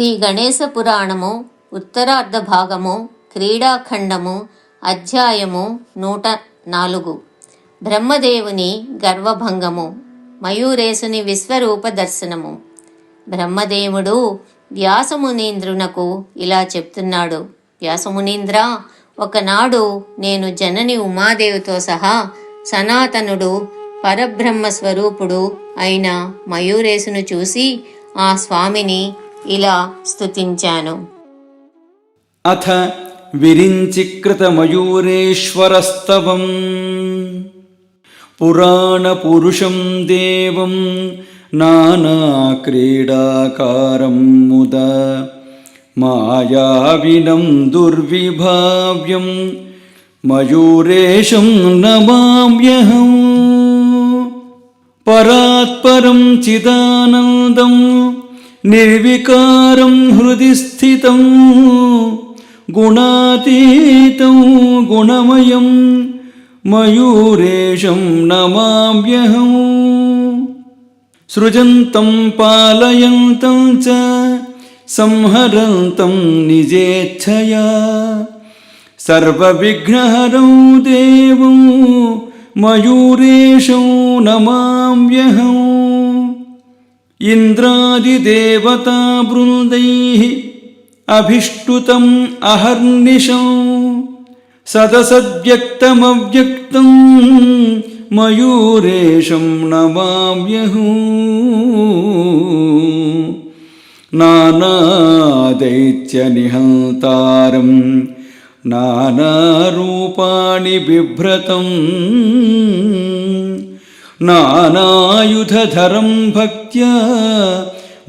శ్రీ గణేశ పురాణము ఉత్తరార్ధ భాగము క్రీడాఖండము అధ్యాయము 104. బ్రహ్మదేవుని గర్వభంగము. మయూరేశుని విశ్వరూప దర్శనము. బ్రహ్మదేవుడు వ్యాసమునీంద్రునకు ఇలా చెప్తున్నాడు. వ్యాసమునీంద్ర, ఒకనాడు నేను జనని ఉమాదేవితో సహా సనాతనుడు పరబ్రహ్మ స్వరూపుడు అయిన మయూరేశును చూసి ఆ స్వామిని ఇలా స్తుతించాను. అథ విరించికృతమయూరేశ్వరస్తవం పురాణపురుషం దేవం నానాక్రీడాకారం ముద మాయావినం దుర్విభావ్యం మయూరేశం నమామ్యహం. పరాత్పరం చిదానందం నిర్వికారం హృది స్థితం గుణాతీతం గుణమయం మయూరేశం నమామ్యహం. సృజంతం పాలయంతం చ సంహరంతం నిజేచ్ఛయా సర్వవిఘ్నహరం దేవం మయూరేశం నమామ్యహం. ఇంద్రాదిదేవతా బృందైః అభిష్టుతం అహర్నిశం సదసద్వ్యక్తమవ్యక్తం మయూరేశం నమామ్యహం. నానాదైత్యనిహంతారం నానారూపాణి బిభ్రతం నానాయుధధరం భక్త్యా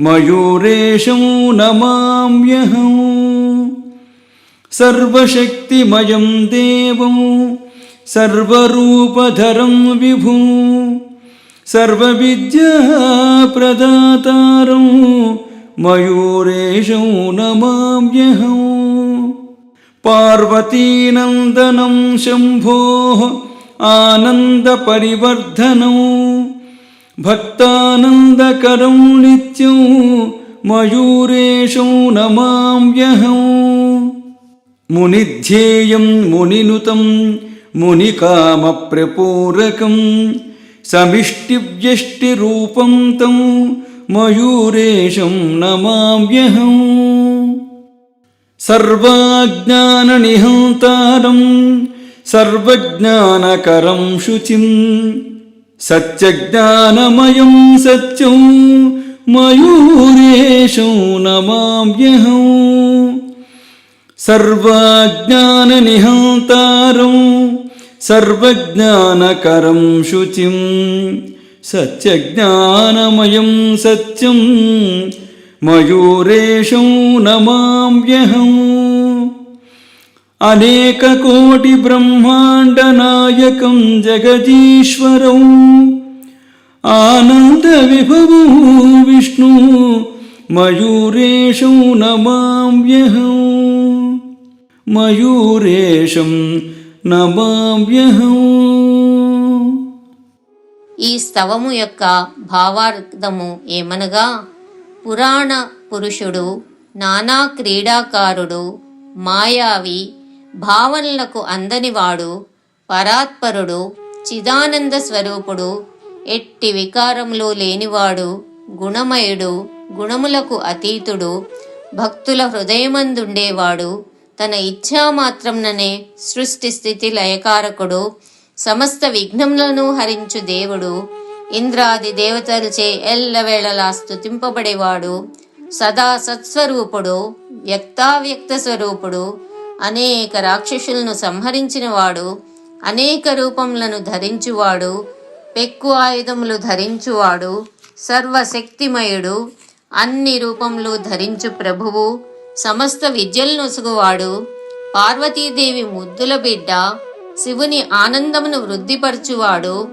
మయూరేశం నమామ్యహం. సర్వశక్తిమయం దేవం సర్వరూపధరం విభుం సర్వవిద్యాప్రదాతారం మయూరేశం నమామ్యహం. పార్వతీనందనం శంభోః ఆనందపరివర్ధనం భక్తానందకరం నిత్యం మయూరేశం నమామ్యహం. మునిధ్యేయం మునినుతం మునికామప్రపూరకం సమిష్టివ్యష్టిరూపం తం మయూరేశం నమామ్యహం. సర్వజ్ఞాననిహంతారం సర్వజ్ఞానకరం శుచిం సత్యజ్ఞానమయం సత్యం మయూరేశం నమామ్యహం. సర్వజ్ఞాననిహంతారం సర్వజ్ఞానకరం శుచిం సత్యజ్ఞానమయం సత్యం మయూరేశం నమామ్యహం. అనేకకోటి బ్రహ్మాండనాయకం జగదీశ్వరం ఆనందవిభవం విష్ణు మయూరేశం నమామ్యహం. మయూరేశం నమామ్యహం. ఈ స్తవము యొక్క భావార్థము ఏమనగా, పురాణ పురుషుడు, నానా క్రీడాకారుడు, మాయావి, భావనలకు అందనివాడు, పరాత్పరుడు, చిదానంద స్వరూపుడు, ఎట్టి వికారములు లేనివాడు, గుణమయుడు, గుణములకు అతీతుడు, భక్తుల హృదయమందుండేవాడు, తన ఇచ్ఛామాత్రంననే సృష్టి స్థితి లయకారకుడు, సమస్త విఘ్నములను హరించు దేవుడు, ఇంద్రాది దేవతలచే ఎల్లవేళలా స్తుతింపబడేవాడు, సదా సత్స్వరూపుడు, వ్యక్తావ్యక్త స్వరూపుడు, అనేక రాక్షసులను సంహరించినవాడు, అనేక రూపములను ధరించువాడు, పెక్కు ఆయుధములు ధరించువాడు, సర్వశక్తిమయుడు, అన్ని రూపములు ధరించు ప్రభువు, సమస్త విద్యలు నొసుగువాడు, పార్వతీదేవి ముద్దుల బిడ్డ, శివుని ఆనందమును వృద్ధిపరచువాడు,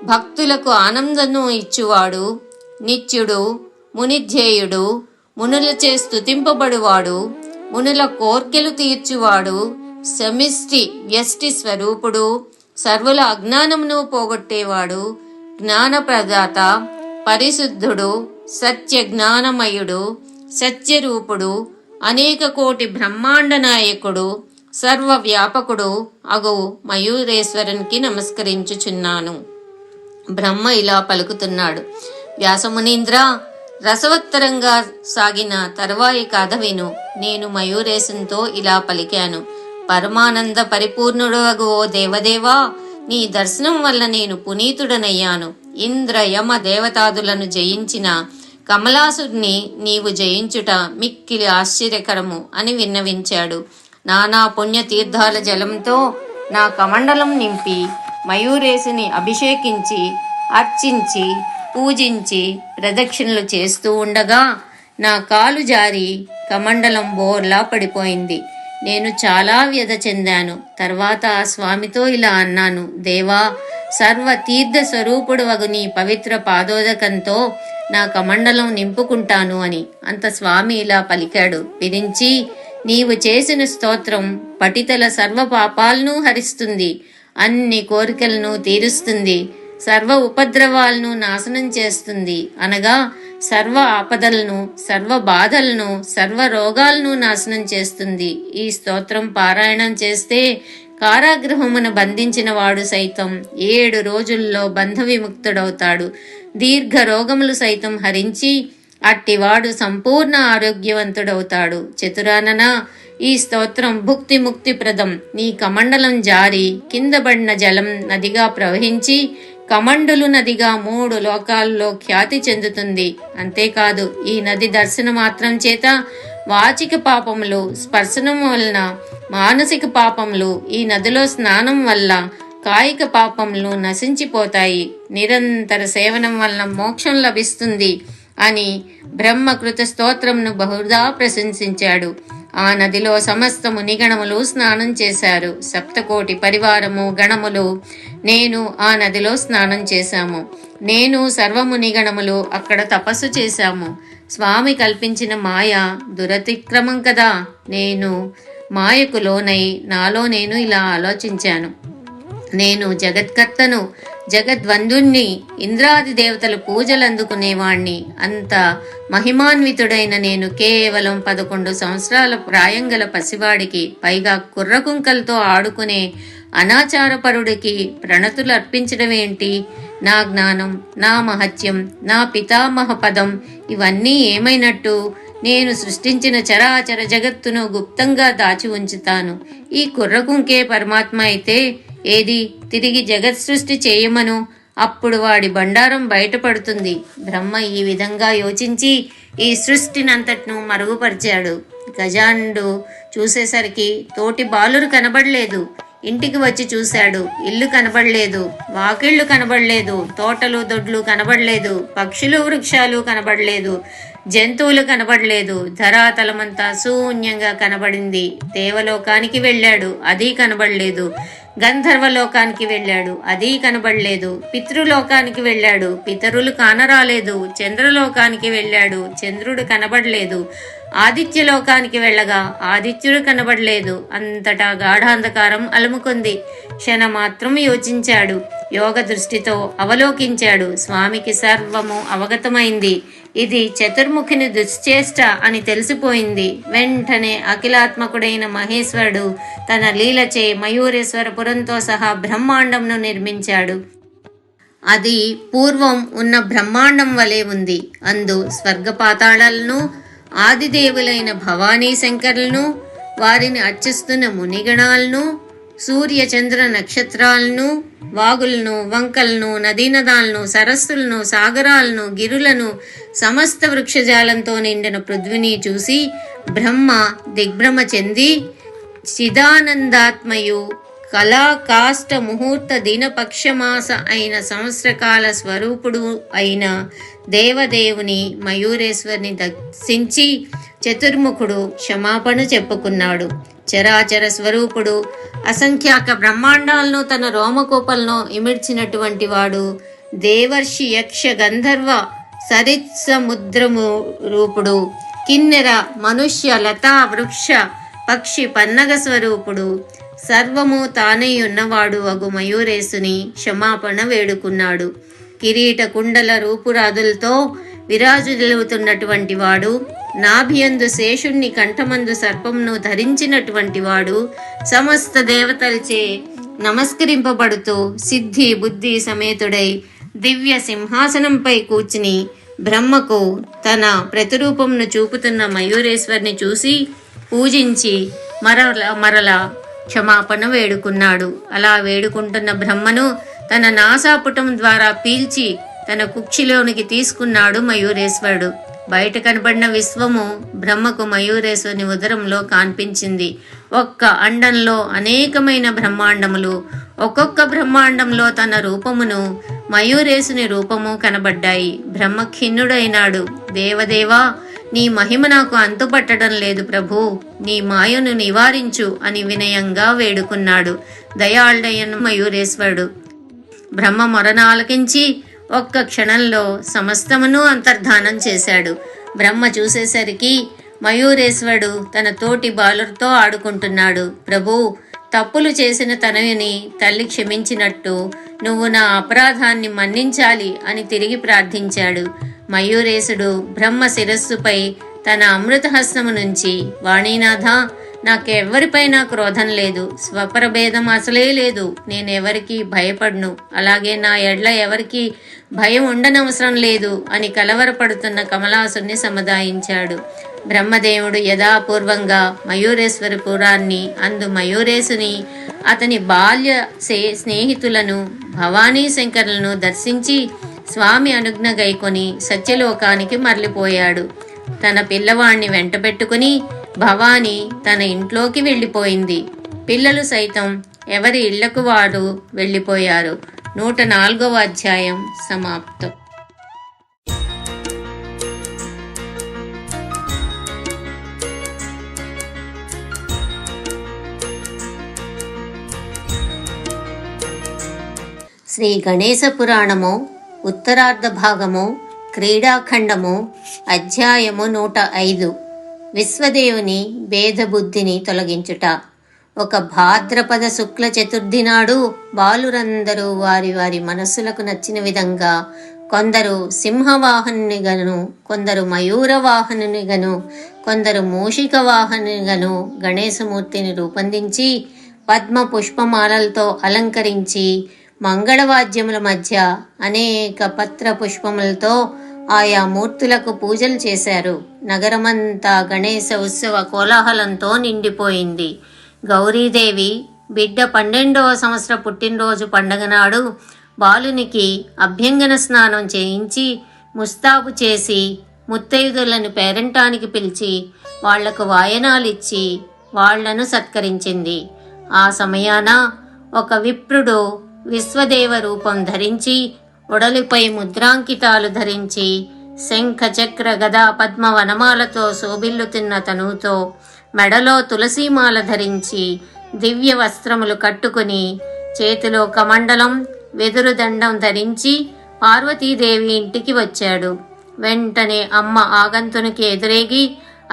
భక్తులకు ఆనందము ఇచ్చువాడు, నిత్యుడు, మునిధ్యేయుడు, మునులచే స్తుతింపబడువాడు, మునుల కోర్కెలు తీర్చువాడు, సమిష్టి వ్యష్టి స్వరూపుడు, సర్వుల అజ్ఞానమును పోగొట్టేవాడు, జ్ఞానప్రదాత, పరిశుద్ధుడు, సత్య జ్ఞానమయుడు, సత్యరూపుడు, అనేక కోటి బ్రహ్మాండ నాయకుడు, సర్వవ్యాపకుడు అగు మయూరేశ్వరునికి నమస్కరించుచున్నాను. బ్రహ్మ ఇలా పలుకుతున్నాడు. వ్యాసమునీంద్ర, రసవత్తరంగా సాగిన తరువాయి కథ విను. నేను మయూరేశంతో ఇలా పలికాను. పరమానంద పరిపూర్ణుడగు ఓ దేవదేవా, నీ దర్శనం వల్ల నేను పునీతుడనయ్యాను. ఇంద్ర యమ దేవతాదులను జయించిన కమలాసుడిని నీవు జయించుట మిక్కిలి ఆశ్చర్యకరము అని విన్నవించాడు. నానా పుణ్యతీర్థాల జలంతో నా కమండలం నింపి మయూరేశుని అభిషేకించి అర్చించి పూజించి ప్రదక్షిణలు చేస్తూ ఉండగా నా కాలు జారి కమండలం బోర్లా పడిపోయింది. నేను చాలా వ్యధ చెందాను. తర్వాత ఆ స్వామితో ఇలా అన్నాను. దేవా, సర్వ తీర్థ స్వరూపుడు వగు నీ పవిత్ర పాదోదకంతో నా కమండలం నింపుకుంటాను అని. అంత స్వామి ఇలా పలికాడు. విరించి, నీవు చేసిన స్తోత్రం పఠితల సర్వ పాపాలను హరిస్తుంది, అన్ని కోరికలను తీరుస్తుంది, సర్వ ఉపద్రవాలను నాశనం చేస్తుంది. అనగా సర్వ ఆపదలను, సర్వ బాధలను, సర్వ రోగాలను నాశనం చేస్తుంది. ఈ స్తోత్రం పారాయణం చేస్తే కారాగృహమును బంధించిన వాడు సైతం 7 రోజుల్లో బంధ విముక్తుడవుతాడు. దీర్ఘ రోగములు సైతం హరించి అట్టివాడు సంపూర్ణ ఆరోగ్యవంతుడవుతాడు. చతురానన, ఈ స్తోత్రం భుక్తి ముక్తి ప్రదం. నీ కమండలం జారి కిందబడిన జలం నదిగా ప్రవహించి కమండులు నదిగా 3 లోకాల్లో ఖ్యాతి చెందుతుంది. అంతేకాదు, ఈ నది దర్శన మాత్రం చేత వాచిక పాపములు, స్పర్శనం వలన మానసిక పాపములు, ఈ నదిలో స్నానం వల్ల కాయిక పాపములు నశించిపోతాయి. నిరంతర సేవనం వలన మోక్షం లభిస్తుంది అని బ్రహ్మకృత స్తోత్రంను బహుదా ప్రశంసించాడు. ఆ నదిలో సమస్త మునిగణములు స్నానం చేశారు. సప్తకోటి పరివారము గణములు నేను ఆ నదిలో స్నానం చేశాము. నేను సర్వమునిగణములు అక్కడ తపస్సు చేశాము. స్వామి కల్పించిన మాయ దురతిక్రమం కదా. నేను మాయకు లోనై నాలో నేను ఇలా ఆలోచించాను. నేను జగత్కర్తను, జగద్వందుణ్ణి, ఇంద్రాది దేవతల పూజలు అందుకునేవాణ్ణి. అంత మహిమాన్వితుడైన నేను కేవలం 11 సంవత్సరాల ప్రాయం గల పసివాడికి, పైగా కుర్రకుంకలతో ఆడుకునే అనాచారపరుడికి ప్రణతులు అర్పించడమేంటి? నా జ్ఞానం, నా మహత్యం, నా పితామహ పదం ఇవన్నీ ఏమైనట్టు? నేను సృష్టించిన చరాచర జగత్తును గుప్తంగా దాచి ఉంచుతాను. ఈ కుర్రకుంకే పరమాత్మ అయితే ఏది తిరిగి జగత్ సృష్టి చేయమను, అప్పుడు వాడి బండారం బయటపడుతుంది. బ్రహ్మ ఈ విధంగా యోచించి ఈ సృష్టినంతటిను మరుగుపరిచాడు. గజానుడు చూసేసరికి తోటి బాలురు కనబడలేదు. ఇంటికి వచ్చి చూశాడు. ఇల్లు కనబడలేదు, వాకిళ్ళు కనబడలేదు, తోటలు దొడ్లు కనబడలేదు, పక్షులు వృక్షాలు కనబడలేదు, జంతువులు కనబడలేదు. ధరాతలమంతా శూన్యంగా కనబడింది. దేవలోకానికి వెళ్ళాడు, అది కనబడలేదు. గంధర్వలోకానికి వెళ్ళాడు, అది కనబడలేదు. పితృలోకానికి వెళ్ళాడు, పితరులు కానరాలేదు. చంద్రలోకానికి వెళ్ళాడు, చంద్రుడు కనబడలేదు. ఆదిత్యలోకానికి వెళ్ళగా ఆదిత్యుడు కనబడలేదు. అంతటా గాఢాంధకారం అలుముకుంది. క్షణమాత్రం యోచించాడు. యోగ దృష్టితో అవలోకించాడు. స్వామికి సర్వము అవగతమైంది. ఇది చతుర్ముఖిని దుశ్చేష్ట అని తెలిసిపోయింది. వెంటనే అఖిలాత్మకుడైన మహేశ్వరుడు తన లీలచే మయూరేశ్వరపురంతో సహా బ్రహ్మాండంను నిర్మించాడు. అది పూర్వం ఉన్న బ్రహ్మాండం వలె ఉంది. అందు స్వర్గపాతాళాలను, ఆదిదేవులైన భవానీ శంకరులను, వారిని అర్చిస్తున్న మునిగణాలను, సూర్య చంద్ర నక్షత్రాలను, వాగులను, వంకలను, నదీనదాలను, సరస్సులను, సాగరాలను, గిరులను, సమస్త వృక్షజాలంతో నిండిన పృథ్వీని చూసి బ్రహ్మ దిగ్భ్రమ చెంది చిదానందాత్మయు కళా కాష్ట ముహూర్త దినపక్షమాస అయిన సంవత్సరకాల స్వరూపుడు అయిన దేవదేవుని మయూరేశ్వరిని దర్శించి చతుర్ముఖుడు క్షమాపణ చెప్పుకున్నాడు. చరాచర స్వరూపుడు, అసంఖ్యాక బ్రహ్మాండాలను తన రోమకోపలను ఇమిడ్చినటువంటి వాడు, దేవర్షి యక్ష గంధర్వ సరిత్సముద్రము రూపుడు, కిన్నెర మనుష్య లతా వృక్ష పక్షి పన్నగ స్వరూపుడు, సర్వము తానై ఉన్నవాడు అగు మయూరేశుని క్షమాపణ వేడుకున్నాడు. కిరీట కుండల రూపురాదులతో విరాజులుతున్నటువంటి వాడు, నాభియందు శేషుణ్ణి కంఠమందు సర్పంను ధరించినటువంటి వాడు, సమస్త దేవతలచే నమస్కరింపబడుతూ సిద్ధి బుద్ధి సమేతుడై దివ్య సింహాసనంపై కూర్చుని బ్రహ్మకు తన ప్రతిరూపంను చూపుతున్న మయూరేశ్వర్ని చూసి పూజించి మరల క్షమాపణ వేడుకున్నాడు. అలా వేడుకుంటున్న బ్రహ్మను తన నాసాపుటం ద్వారా పీల్చి తన కుక్షిలోనికి తీసుకున్నాడు మయూరేశ్వరుడు. బయట కనబడిన విశ్వము బ్రహ్మకు మయూరేశ్వరుని ఉదరంలో కనిపించింది. ఒక్క అండంలో అనేకమైన బ్రహ్మాండములు, ఒక్కొక్క బ్రహ్మాండంలో తన రూపమును మయూరేశుని రూపము కనబడ్డాయి. బ్రహ్మ ఖిన్నుడైనాడు. దేవదేవా, నీ మహిమ నాకు అంతుపట్టడం లేదు ప్రభు, నీ మాయను నివారించు అని వినయంగా వేడుకున్నాడు దయాళుడైన మయూరేశ్వరుడు. బ్రహ్మ మొరను ఆలకించి ఒక్క క్షణంలో సమస్తమును అంతర్ధానం చేశాడు. బ్రహ్మ చూసేసరికి మయూరేశ్వరుడు తన తోటి బాలులతో ఆడుకుంటున్నాడు. ప్రభు, తప్పులు చేసిన తనయుని తల్లి క్షమించినట్టు నువ్వు నా అపరాధాన్ని మన్నించాలి అని తిరిగి ప్రార్థించాడు. మయూరేశుడు బ్రహ్మ శిరస్సుపై తన అమృతహస్తము నుంచి, వాణీనాథ, నాకెవ్వరిపైనా క్రోధం లేదు, స్వపరభేదం అసలే లేదు, నేనెవరికి భయపడ్ను, అలాగే నా ఎడ్ల ఎవరికి భయం ఉండనవసరం లేదు అని కలవరపడుతున్న కమలాసుని సముదాయించాడు. బ్రహ్మదేవుడు యథాపూర్వంగా మయూరేశ్వరి పురాన్ని, అందు మయూరేశుని, అతని బాల్య స్నేహితులను భవానీ శంకరులను దర్శించి స్వామి అనుజ్ఞ గైకొని సత్యలోకానికి మరలిపోయాడు. తన పిల్లవాణ్ణి వెంట పెట్టుకుని భవానీ తన ఇంట్లోకి వెళ్ళిపోయింది. పిల్లలు సైతం ఎవరి ఇళ్లకు వారు వెళ్ళిపోయారు. 104వ అధ్యాయం సమాప్తం. శ్రీ గణేశ పురాణము ఉత్తరార్ధ భాగము, క్రీడాఖండము, అధ్యాయము 105. విశ్వదేవుని భేదబుద్ధిని తొలగించుట. ఒక భాద్రపద శుక్ల చతుర్థి నాడు బాలురందరూ వారి వారి మనస్సులకు నచ్చిన విధంగా కొందరు సింహవాహనునిగను, కొందరు మయూరవాహనునిగను, కొందరు మూషిక వాహనునిగను గణేశమూర్తిని రూపొందించి పద్మ పుష్పమాలలతో అలంకరించి మంగళవాద్యముల మధ్య అనేక పత్ర పుష్పములతో ఆయా మూర్తులకు పూజలు చేశారు. నగరమంతా గణేశ ఉత్సవ కోలాహలంతో నిండిపోయింది. గౌరీదేవి బిడ్డ 12వ సంవత్సర పుట్టినరోజు పండగ నాడు బాలునికి అభ్యంగన స్నానం చేయించి ముస్తాబు చేసి ముత్తైదులను పేరంటానికి పిలిచి వాళ్లకు వాయనాలిచ్చి వాళ్లను సత్కరించింది. ఆ సమయాన ఒక విప్రుడు విశ్వదేవ రూపం ధరించి ఒడలిపై ముద్రాంకితాలు ధరించి శంఖ చక్ర గదా పద్మ వనమాలతో శోభిల్లుతున్న తనువుతో మెడలో తులసీమాల ధరించి దివ్య వస్త్రములు కట్టుకుని చేతిలో కమండలం వెదురు దండం ధరించి పార్వతీదేవి ఇంటికి వచ్చాడు. వెంటనే అమ్మ ఆగంతునికి ఎదురేగి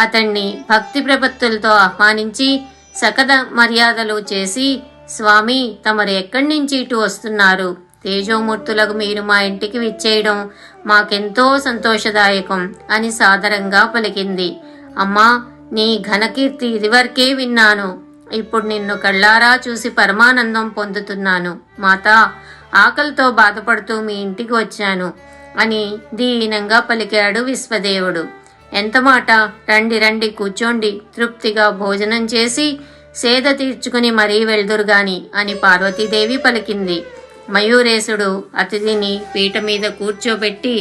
అతన్ని భక్తి ప్రపత్తులతో ఆహ్వానించి సకల మర్యాదలు చేసి, స్వామి, తమరు ఎక్కడి నుంచి ఇటు వస్తున్నారు? తేజోమూర్తులకు మీరు మా ఇంటికి విచ్చేయడం మాకెంతో సంతోషదాయకం అని సాదరంగా పలికింది. అమ్మా, నీ ఘనకీర్తి ఇదివరకే విన్నాను, ఇప్పుడు నిన్ను కళ్ళారా చూసి పరమానందం పొందుతున్నాను. మాతా, ఆకలితో బాధపడుతూ మీ ఇంటికి వచ్చాను అని దీనంగా పలికాడు విశ్వదేవుడు. ఎంత మాట, రండి రండి, కూర్చోండి, తృప్తిగా భోజనం చేసి సేద తీర్చుకుని మరీ వెళ్దురుగాని అని పార్వతీదేవి పలికింది. మయూరేశుడు అతిథిని పీట మీద కూర్చోబెట్టి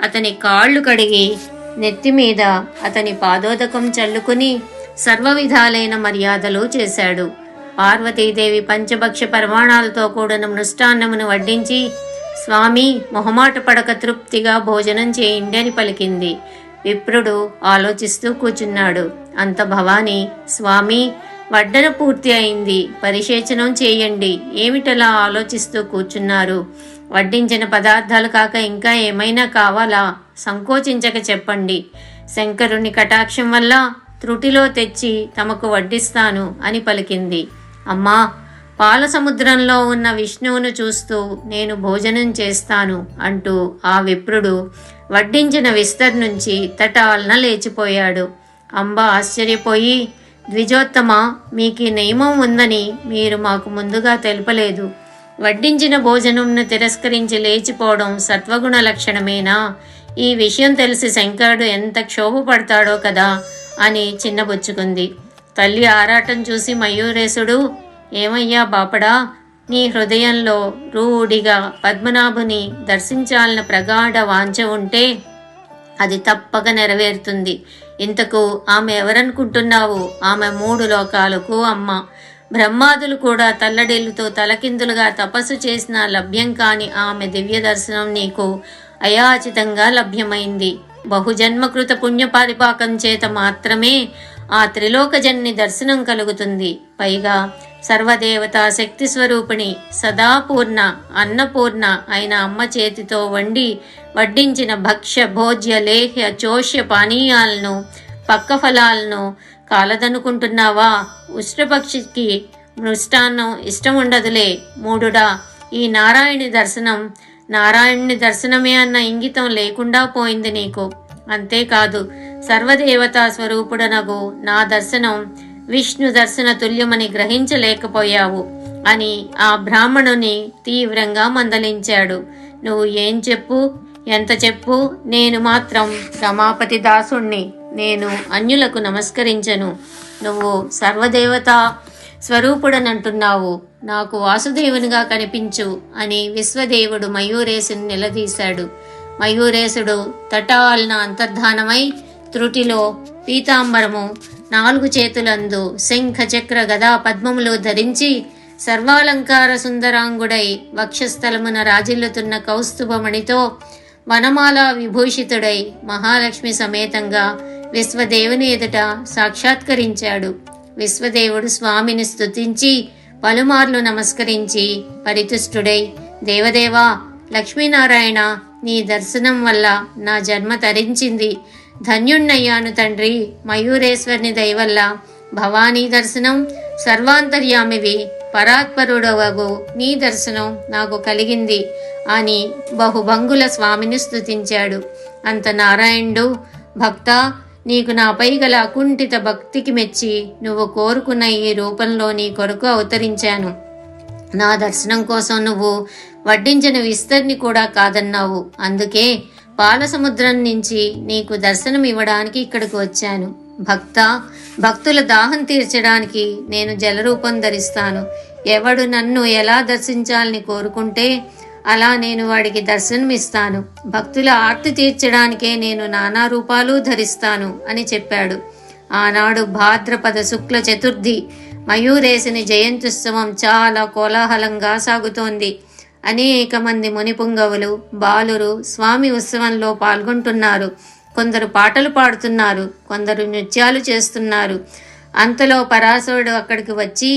అతని కాళ్ళు కడిగి నెత్తి మీద అతని పాదోదకం చల్లుకుని సర్వ విధాలైన మర్యాదలు చేశాడు. పార్వతీదేవి పంచభక్ష పరిమాణాలతో కూడిన మృష్టాన్నమును వడ్డించి, స్వామి, మొహమాట పడక తృప్తిగా భోజనం చేయండి అని పలికింది. విప్రుడు ఆలోచిస్తూ కూర్చున్నాడు. అంత భవాని, స్వామి, వడ్డన పూర్తి అయింది, పరిశేచనం చేయండి, ఏమిటలా ఆలోచిస్తూ కూర్చున్నారు? వడ్డించిన పదార్థాలు కాక ఇంకా ఏమైనా కావాలా? సంకోచించక చెప్పండి. శంకరుని కటాక్షం వల్ల త్రుటిలో తెచ్చి తమకు వడ్డిస్తాను అని పలికింది. అమ్మా, పాల సముద్రంలో ఉన్న విష్ణువును చూస్తూ నేను భోజనం చేస్తాను అంటూ ఆ విప్రుడు వడ్డించిన విస్తర్ నుంచి తటాలన లేచిపోయాడు. అంబ ఆశ్చర్యపోయి, ద్విజోత్తమ, మీకు ఈ నియమం ఉందని మీరు మాకు ముందుగా తెలుపలేదు. వడ్డించిన భోజనంను తిరస్కరించి లేచిపోవడం సత్వగుణ లక్షణమేనా? ఈ విషయం తెలిసి శంకరుడు ఎంత క్షోభపడతాడో కదా అని చిన్నబుచ్చుకుంది. తల్లి ఆరాటం చూసి మయూరేశుడు, ఏమయ్యా బాపడా, నీ హృదయంలో రూఢిగా పద్మనాభుని దర్శించాలన్న ప్రగాఢ వాంఛ ఉంటే అది తప్పక నెరవేరుతుంది. ఇంతకు ఆమె ఎవరనుకుంటున్నావు? ఆమె 3 లోకాలకు అమ్మ. బ్రహ్మాదులు కూడా తల్లడిల్లుతో తలకిందులుగా తపస్సు చేసిన లభ్యం కాని ఆమె దివ్య దర్శనం నీకు అయాచితంగా లభ్యమైంది. బహుజన్మకృత పుణ్య పరిపాకం చేత మాత్రమే ఆ త్రిలోకజన్ని దర్శనం కలుగుతుంది. పైగా సర్వదేవతా శక్తి స్వరూపిణి, సదాపూర్ణ, అన్నపూర్ణ అయిన అమ్మ చేతితో వడ్డించిన భక్ష్య భోజ్య లేహ్య చోష్య పానీయాలను, పక్క ఫలాలను కాలదనుకుంటున్నావా? ఉష్ట్రపక్షికి మృష్టాన్నం ఇష్టం ఉండదులే మూఢుడా. ఈ నారాయణుని దర్శనమే అన్న ఇంగితం లేకుండా పోయింది నీకు. అంతేకాదు, సర్వదేవతా స్వరూపుడనగు నా దర్శనం విష్ణు దర్శన తుల్యమని గ్రహించలేకపోయావు అని ఆ బ్రాహ్మణుని తీవ్రంగా మందలించాడు. నువ్వు ఏం చెప్పు, ఎంత చెప్పు, నేను మాత్రం రమాపతి దాసుణ్ణి. నేను అన్యులకు నమస్కరించను. నువ్వు సర్వదేవతా స్వరూపుడనంటున్నావు, నాకు వాసుదేవునిగా కనిపించు అని విశ్వదేవుడు మయూరేశుని నిలదీశాడు. మయూరేశుడు తటాలన అంతర్ధానమై త్రుటిలో పీతాంబరము, 4 చేతులందు శంఖ చక్ర గదా పద్మములు ధరించి సర్వాలంకార సుందరాంగుడై వక్షస్థలమున రాజిల్లుతున్న కౌస్తుభమణితో వనమాల విభూషితుడై మహాలక్ష్మి సమేతంగా విశ్వదేవుని ఎదుట సాక్షాత్కరించాడు. విశ్వదేవుడు స్వామిని స్తుతించి పలుమార్లు నమస్కరించి పరితుష్టుడై, దేవదేవా, లక్ష్మీనారాయణ, నీ దర్శనం వల్ల నా జన్మ తరించింది. ధన్యుణ్ణయ్యాను తండ్రి. మయూరేశ్వరుని దయవల్ల భవానీ దర్శనం, సర్వాంతర్యామివి పరాత్పరుడవగు నీ దర్శనం నాకు కలిగింది అని బహుభంగుల స్వామిని స్తుతించాడు. అంత నారాయణుడు, భక్త, నీకు నాపై గల అకుంఠిత భక్తికి మెచ్చి నువ్వు కోరుకున్న ఈ రూపంలో నీ కొరకు అవతరించాను. నా దర్శనం కోసం నువ్వు వడ్డించిన విస్తర్ని కూడా కాదన్నావు. అందుకే పాలసముద్రం నుంచి నీకు దర్శనం ఇవ్వడానికి ఇక్కడికి వచ్చాను. భక్తుల దాహం తీర్చడానికి నేను జలరూపం ధరిస్తాను. ఎవడు నన్ను ఎలా దర్శించాలని కోరుకుంటే అలా నేను వాడికి దర్శనమిస్తాను. భక్తుల ఆర్తి తీర్చడానికే నేను నానా రూపాలు ధరిస్తాను అని చెప్పాడు. ఆనాడు భాద్రపద శుక్ల చతుర్థి మయూరేశుని జయంత్యుత్సవం చాలా కోలాహలంగా సాగుతోంది. అనేక మంది మునిపుంగవులు, బాలురు స్వామి ఉత్సవంలో పాల్గొంటున్నారు. కొందరు పాటలు పాడుతున్నారు, కొందరు నృత్యాలు చేస్తున్నారు. అంతలో పరాశరుడు అక్కడికి వచ్చి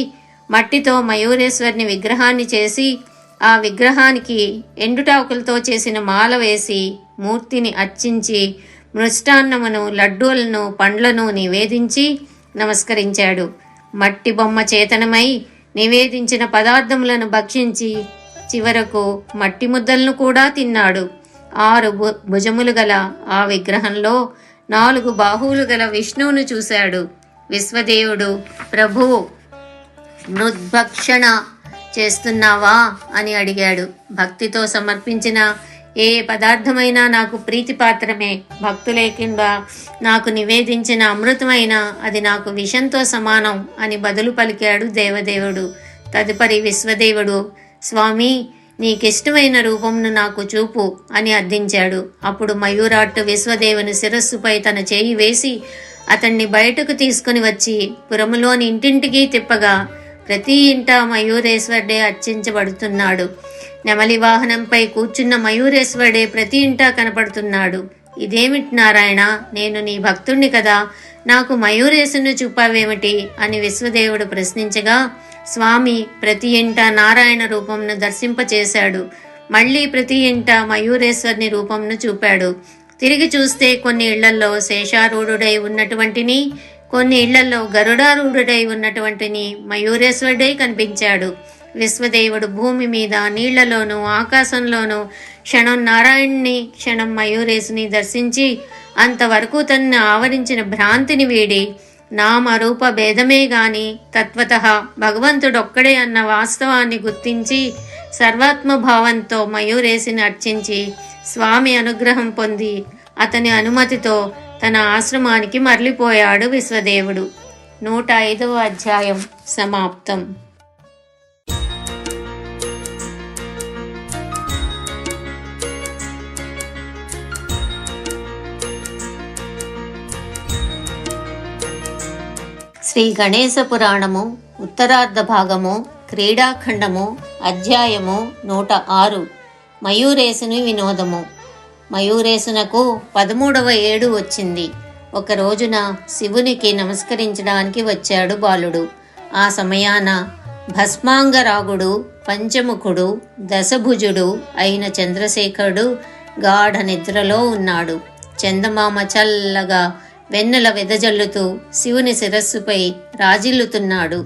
మట్టితో మయూరేశ్వరుని విగ్రహాన్ని చేసి ఆ విగ్రహానికి ఎండుటాకులతో చేసిన మాల వేసి మూర్తిని అర్చించి మృష్టాన్నమును, లడ్డూలను, పండ్లను నివేదించి నమస్కరించాడు. మట్టి బొమ్మ చేతనమై నివేదించిన పదార్థములను భక్షించి చివరకు మట్టి ముద్దలను కూడా తిన్నాడు. 6 భుజములు గల ఆ విగ్రహంలో 4 బాహువులు గల విష్ణువును చూశాడు. విశ్వదేవుడు, ప్రభు, మృద్భక్షణ చేస్తున్నావా అని అడిగాడు. భక్తితో సమర్పించిన ఏ పదార్థమైనా నాకు ప్రీతిపాత్రమే. భక్తులేకుండా నాకు నివేదించిన అమృతమైనా అది నాకు విషంతో సమానం అని బదులు పలికాడు దేవదేవుడు. తదుపరి విశ్వదేవుడు, స్వామి, నీకిష్టమైన రూపంను నాకు చూపు అని అర్థించాడు. అప్పుడు మయూరాట్టు విశ్వదేవుని శిరస్సుపై తన చేయి వేసి అతన్ని బయటకు తీసుకుని వచ్చి పురములోని ఇంటింటికి తిప్పగా ప్రతి ఇంట మయూరేశ్వరుడే అర్చించబడుతున్నాడు. నెమలి వాహనంపై కూర్చున్న మయూరేశ్వరుడే ప్రతి ఇంటా కనపడుతున్నాడు. ఇదేమిటి నారాయణ, నేను నీ భక్తుణ్ణి కదా, నాకు మయూరేశుని చూపావేమిటి అని విశ్వదేవుడు ప్రశ్నించగా స్వామి ప్రతి ఇంట నారాయణ రూపంను దర్శింపచేశాడు. మళ్ళీ ప్రతి ఇంట మయూరేశ్వరుని రూపంను చూపాడు. తిరిగి చూస్తే కొన్ని ఇళ్లలో శేషారూఢుడై ఉన్నటువంటిని, కొన్ని ఇళ్లలో గరుడారూఢుడై ఉన్నటువంటిని మయూరేశ్వరుడై కనిపించాడు. విశ్వదేవుడు భూమి మీద, నీళ్లలోనూ, ఆకాశంలోనూ క్షణం నారాయణ్ణి, క్షణం మయూరేశుని దర్శించి అంతవరకు తనను ఆవరించిన భ్రాంతిని వీడి నామరూప భేదమే గాని తత్వతః భగవంతుడొక్కడే అన్న వాస్తవాన్ని గుర్తించి సర్వాత్మభావంతో మయూరేశుని అర్చించి స్వామి అనుగ్రహం పొంది అతని అనుమతితో తన ఆశ్రమానికి మరలిపోయాడు విశ్వదేవుడు. 105వ అధ్యాయం సమాప్తం. శ్రీ గణేశ పురాణము ఉత్తరార్ధ భాగము క్రీడాఖండము అధ్యాయము 106 మయూరేశుని వినోదము. మయూరేశునకు 13వ ఏడు వచ్చింది. ఒక రోజున శివునికి నమస్కరించడానికి వచ్చాడు బాలుడు. ఆ సమయాన భస్మాంగరాగుడు, పంచముఖుడు, దశభుజుడు అయిన చంద్రశేఖరుడు గాఢ నిద్రలో ఉన్నాడు. చందమామ చల్లగా వెన్నెల వెదజల్లుతూ శివుని శిరస్సుపై రాజిల్లుతున్నాడు.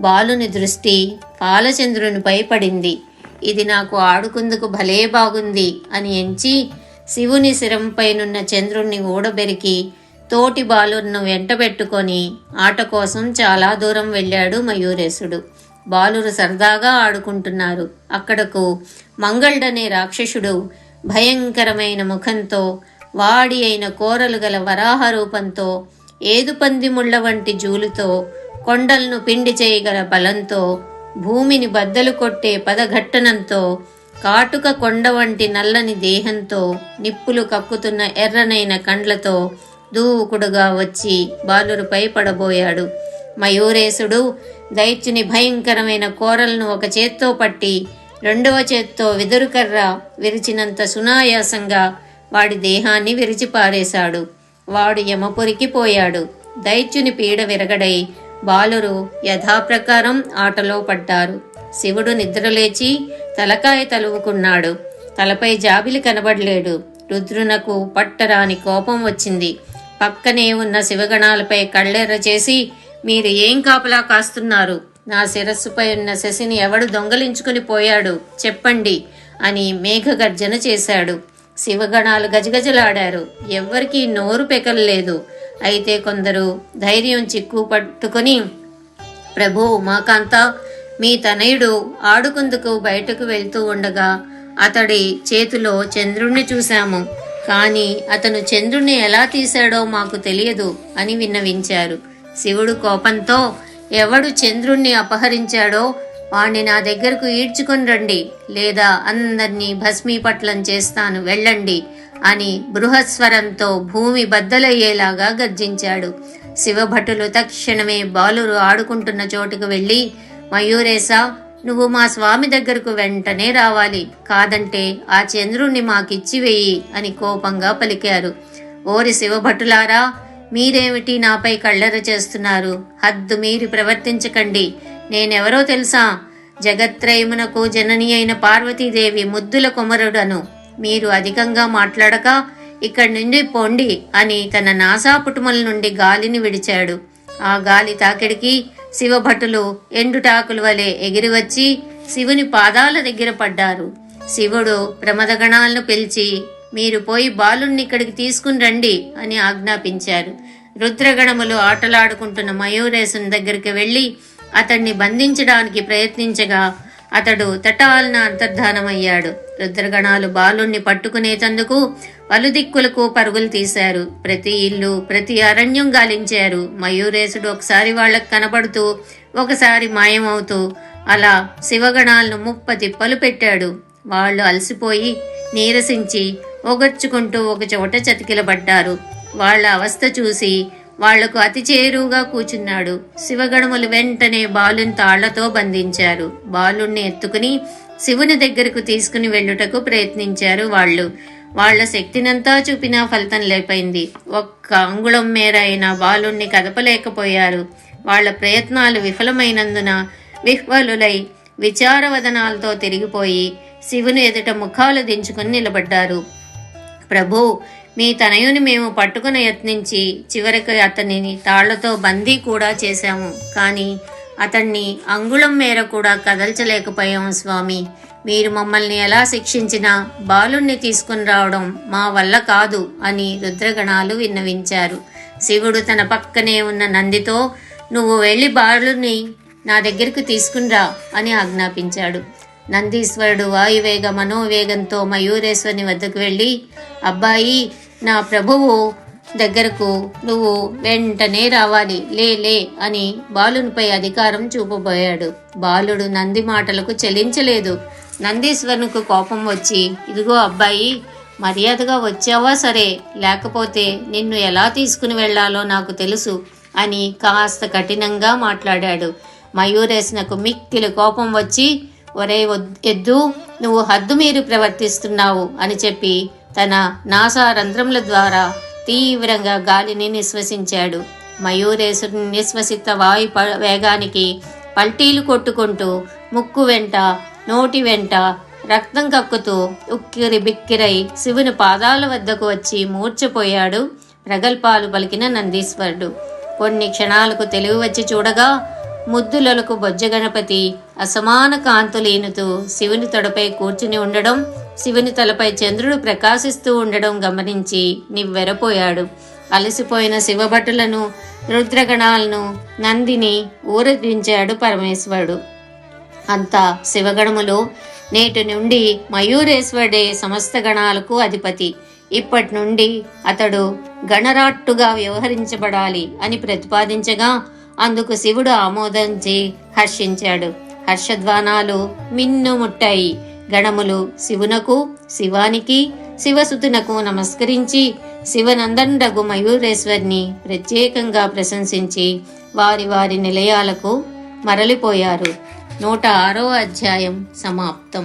బాలుని దృష్టి పాలచంద్రునిపై పడింది. ఇది నాకు ఆడుకుందుకు భలే బాగుంది అని ఎంచి శివుని శిరంపైనున్న చంద్రుణ్ణి ఊడబెరికి తోటి బాలుర్ను వెంటబెట్టుకొని ఆట కోసం చాలా దూరం వెళ్ళాడు మయూరేశుడు. బాలురు సరదాగా ఆడుకుంటున్నారు. అక్కడకు మంగళుడనే రాక్షసుడు భయంకరమైన ముఖంతో, వాడి అయిన కోరలు గల వరాహ రూపంతో, ఏదుపంది ముళ్ళ వంటి జూలుతో, కొండలను పిండి చేయగల బలంతో, భూమిని బద్దలు కొట్టే పదఘట్టనంతో, కాటుక కొండ వంటి నల్లని దేహంతో, నిప్పులు కక్కుతున్న ఎర్రనైన కండ్లతో దూకుడుగా వచ్చి బాలురుపై పడబోయాడు. మయూరేశుడు దైత్యుని భయంకరమైన కోరలను ఒక చేత్తో పట్టి రెండవ చేత్తో విదురుకర్ర విరిచినంత సునాయాసంగా వాడి దేహాన్ని విరిచిపారేశాడు. వాడు యమపురికి పోయాడు. దైత్యుని పీడ విరగడై బాలురు యథాప్రకారం ఆటలో పడ్డారు. శివుడు నిద్రలేచి తలకాయ తలువుకున్నాడు. తలపై జాబిలి కనబడలేడు. రుద్రునకు పట్టరాని కోపం వచ్చింది. పక్కనే ఉన్న శివగణాలపై కళ్ళెర్ర చేసి, మీరు ఏం కాపలా కాస్తున్నారు? నా శిరస్సుపై ఉన్న శశిని ఎవడు దొంగలించుకుని పోయాడు చెప్పండి అని మేఘగర్జన చేశాడు. శివగణాలు గజగజలాడారు. ఎవ్వరికీ నోరు పెకలలేదు. అయితే కొందరు ధైర్యం చిక్కు పట్టుకుని, ప్రభు ఉమాకాంత, మీ తనయుడు ఆడుకుందుకు బయటకు వెళ్తూ ఉండగా అతడి చేతిలో చంద్రుణ్ణి చూశాము. కానీ అతను చంద్రుణ్ణి ఎలా తీశాడో మాకు తెలియదు అని విన్నవించారు. శివుడు కోపంతో, ఎవడు చంద్రుణ్ణి అపహరించాడో వాణ్ణి నా దగ్గరకు ఈడ్చుకొని రండి, లేదా అందర్నీ భస్మీపట్లం చేస్తాను, వెళ్ళండి అని బృహస్వరంతో భూమి బద్దలయ్యేలాగా గర్జించాడు. శివభటులు తక్షణమే బాలురు ఆడుకుంటున్న చోటుకు వెళ్ళి, మయూరేశ, నువ్వు మా స్వామి దగ్గరకు వెంటనే రావాలి, కాదంటే ఆ చంద్రుణ్ణి మాకిచ్చివేయి అని కోపంగా పలికారు. ఓరి శివభటులారా, మీరేమిటి నాపై కళ్ళెర చేస్తున్నారు? హద్దు మీరి ప్రవర్తించకండి. నేనెవరో తెలుసా? జగత్రయమునకు జనని అయిన పార్వతీదేవి ముద్దుల కుమరుడను. మీరు అధికంగా మాట్లాడక ఇక్కడి నుండి పోండి అని తన నాసాపుటుమల నుండి గాలిని విడిచాడు. ఆ గాలి తాకిడికి శివభటులు ఎండుటాకుల వలె ఎగిరివచ్చి శివుని పాదాల దగ్గర పడ్డారు. శివుడు ప్రమదగణాలను పిలిచి, మీరు పోయి బాలుణ్ణి ఇక్కడికి తీసుకుని రండి అని ఆజ్ఞాపించారు. రుద్రగణములు ఆటలాడుకుంటున్న మయూరేశుని దగ్గరికి వెళ్ళి అతన్ని బంధించడానికి ప్రయత్నించగా అతడు తటాలన అంతర్ధానమయ్యాడు. రుద్రగణాలు బాలుణ్ణి పట్టుకునేతందుకు పలుదిక్కులకు పరుగులు తీశారు. ప్రతి ఇల్లు, ప్రతి అరణ్యం గాలించారు. మయూరేశుడు ఒకసారి వాళ్లకు కనబడుతూ ఒకసారి మాయమవుతూ అలా శివగణాలను 30 తిప్పలు పెట్టాడు. వాళ్ళు అలసిపోయి నీరసించి ఒగర్చుకుంటూ ఒక చోట చతికిలబడ్డారు. వాళ్ల అవస్థ చూసి వాళ్లకు అతి చేరువుగా కూచున్నాడు. శివగణములు వెంటనే బాలుని తాళ్లతో బంధించారు. బాలుణ్ణి ఎత్తుకుని శివుని దగ్గరకు తీసుకుని వెళ్ళుటకు ప్రయత్నించారు. వాళ్ల శక్తినంతా చూపినా ఫలితం లేకపోయింది. ఒక్క అంగుళం మేర అయినా బాలుణ్ణి కదపలేకపోయారు. వాళ్ల ప్రయత్నాలు విఫలమైనందున విహ్వలులై విచారవదనాలతో తిరిగిపోయి శివుని ఎదుట ముఖాలు దించుకుని నిలబడ్డారు. ప్రభు, మీ తనయుని మేము పట్టుకుని యత్నించి చివరికి అతనిని తాళ్లతో బందీ కూడా చేశాము. కానీ అతన్ని అంగుళం మేర కూడా కదల్చలేకపోయాము స్వామి. మీరు మమ్మల్ని ఎలా శిక్షించినా బాలుణ్ణి తీసుకుని రావడం మా వల్ల కాదు అని రుద్రగణాలు విన్నవించారు. శివుడు తన పక్కనే ఉన్న నందితో, నువ్వు వెళ్ళి బాలుని నా దగ్గరికి తీసుకునిరా అని ఆజ్ఞాపించాడు. నందీశ్వరుడు వాయువేగ మనోవేగంతో మయూరేశ్వరుని వద్దకు వెళ్ళి, అబ్బాయి, నా ప్రభువు దగ్గరకు నువ్వు వెంటనే రావాలి, లే అని బాలునిపై అధికారం చూపబోయాడు. బాలుడు నంది మాటలకు చెలించలేదు. నందీశ్వరునికి కోపం వచ్చి, ఇదిగో అబ్బాయి, మర్యాదగా వచ్చావా సరే, లేకపోతే నిన్ను ఎలా తీసుకుని వెళ్లాలో నాకు తెలుసు అని కాస్త కఠినంగా మాట్లాడాడు. మయూరేశ్వరునకు మిక్కిలి కోపం వచ్చి, ఒరే ఎద్దు, నువ్వు హద్దు మీరి ప్రవర్తిస్తున్నావు అని చెప్పి తన నాసారంధ్రముల ద్వారా తీవ్రంగా గాలిని నిశ్వసించాడు. మయూరేశ్వరుని నిశ్వసిత వాయు వేగానికి పల్టీలు కొట్టుకుంటూ ముక్కు వెంట నోటి వెంట రక్తం కక్కుతూ ఉక్కిరి బిక్కిరై శివుని పాదాల వద్దకు వచ్చి మూర్ఛపోయాడు ప్రగల్భాలు పలికిన నందీశ్వరుడు. కొన్ని క్షణాలకు తెలివి వచ్చి చూడగా ముద్దులకు బొజ్జ గణపతి అసమాన కాంతులీనుతూ శివుని తొడపై కూర్చుని ఉండడం, శివుని తలపై చంద్రుడు ప్రకాశిస్తూ ఉండడం గమనించి నివ్వెరపోయాడు. అలసిపోయిన శివభటులను, రుద్రగణాలను, నందిని ఊరడించాడు పరమేశ్వరుడు. అంతా శివగణములు, నేటి నుండి మయూరేశ్వరుడే సమస్త గణాలకు అధిపతి, ఇప్పటి నుండి అతడు గణరాట్టుగా వ్యవహరించబడాలి అని ప్రతిపాదించగా అందుకు శివుడు ఆమోదించి హర్షించాడు. హర్షధ్వానాలు మిన్నుముట్టాయి. గణములు శివునకు, శివానికి, శివసుతునకు నమస్కరించి శివనందనుడగు మయూరేశ్వరిని ప్రత్యేకంగా ప్రశంసించి వారి వారి నిలయాలకు మరలిపోయారు. 106వ అధ్యాయం సమాప్తం.